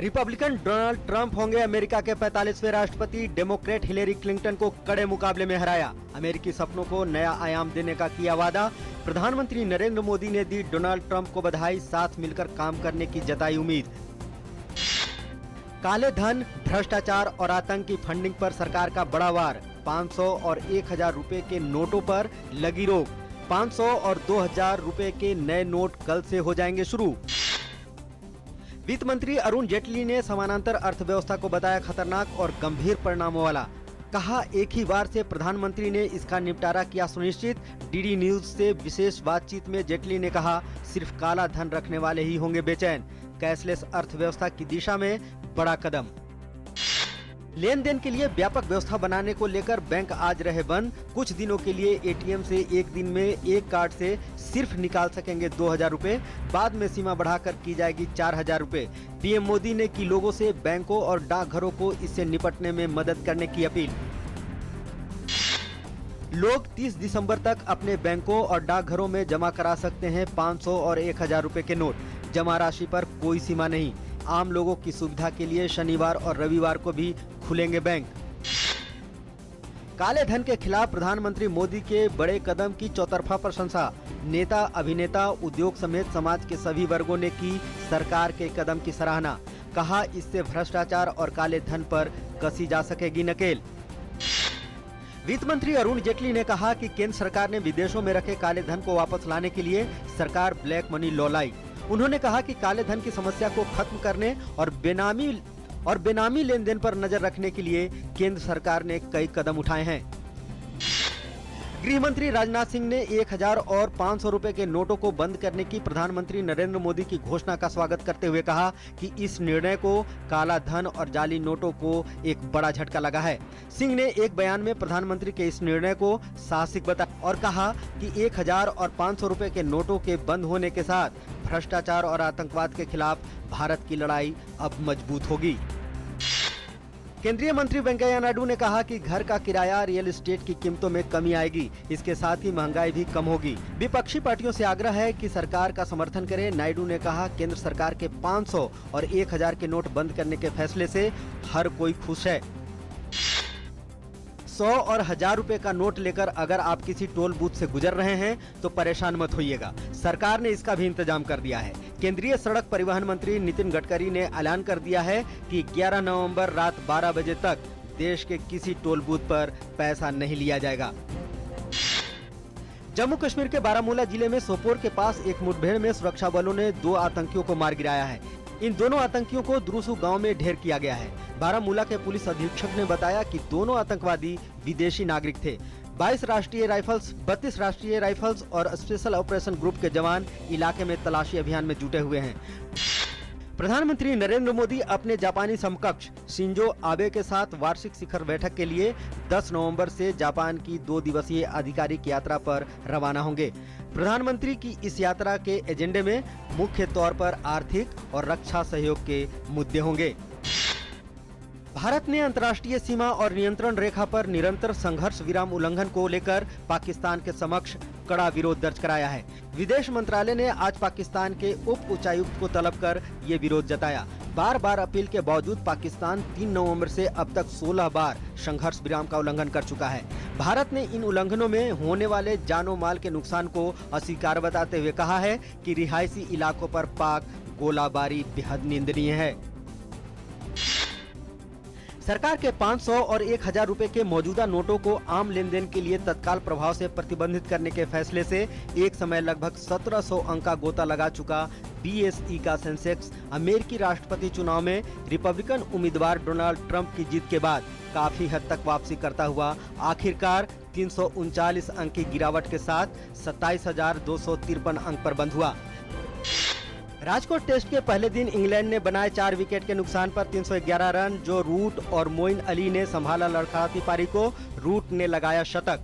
Republican Donald Trump होंगे America के 45वें राष्ट्रपति। डेमोक्रेट हिलेरी क्लिंटन को कड़े मुकाबले में हराया। अमेरिकी सपनों को नया आयाम देने का किया वादा। प्रधानमंत्री नरेंद्र मोदी ने दी डोनाल्ड ट्रंप को बधाई, साथ मिलकर काम करने की जताई उम्मीद। काले धन, भ्रष्टाचार और आतंक की फंडिंग पर सरकार का बड़ा वार। 500 और 1000 रुपए के नोटों पर लगी रोक। 500 और 2000 रुपए के नए नोट कल से हो जाएंगे शुरू। वित्त मंत्री अरुण जेटली ने समानांतर अर्थव्यवस्था को बताया खतरनाक और गंभीर परिणामों वाला। कहा, एक ही बार से प्रधानमंत्री ने इसका निपटारा किया सुनिश्चित। डीडी न्यूज से विशेष बातचीत में जेटली ने कहा, सिर्फ काला धन रखने वाले ही होंगे बेचैन। कैशलेस अर्थव्यवस्था की दिशा में बड़ा कदम। लेन देन के लिए व्यापक व्यवस्था बनाने को लेकर बैंक आज रहे बंद। कुछ दिनों के लिए एटीएम से एक दिन में एक कार्ड से सिर्फ निकाल सकेंगे 2000 रुपए। बाद में सीमा बढ़ाकर की जाएगी 4000 रुपए। पीएम मोदी ने की लोगों से बैंकों और डाकघरों को इससे निपटने में मदद करने की अपील। लोग 30 दिसंबर तक अपने बैंकों और डाकघरों में जमा करा सकते हैं 500 और 1000 रुपए के नोट। जमा राशि पर कोई सीमा नहीं। आम लोगों की सुविधा के लिए शनिवार और रविवार को भी खुलेंगे बैंक। काले धन के खिलाफ प्रधानमंत्री मोदी के बड़े कदम की चौतरफा प्रशंसा। नेता, अभिनेता, उद्योग समेत समाज के सभी वर्गों ने की सरकार के कदम की सराहना। कहा, इससे भ्रष्टाचार और काले धन पर कसी जा सकेगी नकेल। वित्त मंत्री अरुण जेटली ने कहा कि केंद्र सरकार ने विदेशों में रखे काले धन को वापस लाने के लिए सरकार ब्लैक मनी लॉ लाई। उन्होंने कहा कि काले धन की समस्या को खत्म करने और बेनामी लेन देन पर नजर रखने के लिए केंद्र सरकार ने कई कदम उठाए हैं। गृह मंत्री राजनाथ सिंह ने 1000 और 500 रुपए के नोटों को बंद करने की प्रधानमंत्री नरेंद्र मोदी की घोषणा का स्वागत करते हुए कहा कि इस निर्णय को काला धन और जाली नोटों को एक बड़ा झटका लगा है। सिंह ने एक बयान में प्रधानमंत्री के इस निर्णय को साहसिक बताया और कहा कि 1000 और 500 रुपए के नोटों के बंद होने के साथ भ्रष्टाचार और आतंकवाद के खिलाफ भारत की लड़ाई अब मजबूत होगी। केंद्रीय मंत्री वेंकैया नायडू ने कहा कि घर का किराया, रियल एस्टेट की कीमतों में कमी आएगी। इसके साथ ही महंगाई भी कम होगी। विपक्षी पार्टियों से आग्रह है कि सरकार का समर्थन करें। नायडू ने कहा, केंद्र सरकार के 500 और 1000 के नोट बंद करने के फैसले से हर कोई खुश है। 100 और 1000 रुपए का नोट लेकर अगर आप किसी टोल बूथ से गुजर रहे हैं तो परेशान मत होइएगा। सरकार ने इसका भी इंतजाम कर दिया है। केंद्रीय सड़क परिवहन मंत्री नितिन गडकरी ने ऐलान कर दिया है कि 11 नवंबर रात 12 बजे तक देश के किसी टोल बूथ पर पैसा नहीं लिया जाएगा। जम्मू कश्मीर के बारामूला जिले में सोपोर के पास एक मुठभेड़ में सुरक्षा बलों ने 2 आतंकियों को मार गिराया है। इन दोनों आतंकियों को द्रुसु गांव में ढेर किया गया है। बारामूला के पुलिस अधीक्षक ने बताया कि दोनों आतंकवादी विदेशी नागरिक थे। 22 राष्ट्रीय राइफल्स, 32 राष्ट्रीय राइफल्स और स्पेशल ऑपरेशन ग्रुप के जवान इलाके में तलाशी अभियान में जुटे हुए हैं। प्रधानमंत्री नरेंद्र मोदी अपने जापानी समकक्ष शिंजो आबे के साथ वार्षिक शिखर बैठक के लिए 10 नवंबर से जापान की 2 दिवसीय आधिकारिक यात्रा पर रवाना होंगे। प्रधानमंत्री की इस यात्रा के एजेंडे में मुख्य तौर पर आर्थिक और रक्षा सहयोग के मुद्दे होंगे। भारत ने अंतर्राष्ट्रीय सीमा और नियंत्रण रेखा पर निरंतर संघर्ष विराम उल्लंघन को लेकर पाकिस्तान के समक्ष कड़ा विरोध दर्ज कराया है। विदेश मंत्रालय ने आज पाकिस्तान के उप उच्चायुक्त को तलब कर ये विरोध जताया। बार बार अपील के बावजूद पाकिस्तान 3 नवंबर से अब तक 16 बार संघर्ष विराम का उल्लंघन कर चुका है। भारत ने इन उल्लंघनों में होने वाले जानो माल के नुकसान को अस्वीकार बताते हुए कहा है कि रिहायशी इलाकों पर पाक गोलाबारी बेहद निंदनीय है। सरकार के 500 और 1000 रुपए के मौजूदा नोटों को आम लेन देन के लिए तत्काल प्रभाव से प्रतिबंधित करने के फैसले से एक समय लगभग 1700 अंक का गोता लगा चुका बीएसई का सेंसेक्स अमेरिकी राष्ट्रपति चुनाव में रिपब्लिकन उम्मीदवार डोनाल्ड ट्रंप की जीत के बाद काफी हद तक वापसी करता हुआ आखिरकार 339 अंक की गिरावट के साथ 27,253 अंक पर बंद हुआ। राजकोट टेस्ट के पहले दिन इंग्लैंड ने बनाए 4 विकेट के नुकसान पर 311 रन। जो रूट और मोइन अली ने संभाला लड़खड़ाती पारी को। रूट ने लगाया शतक।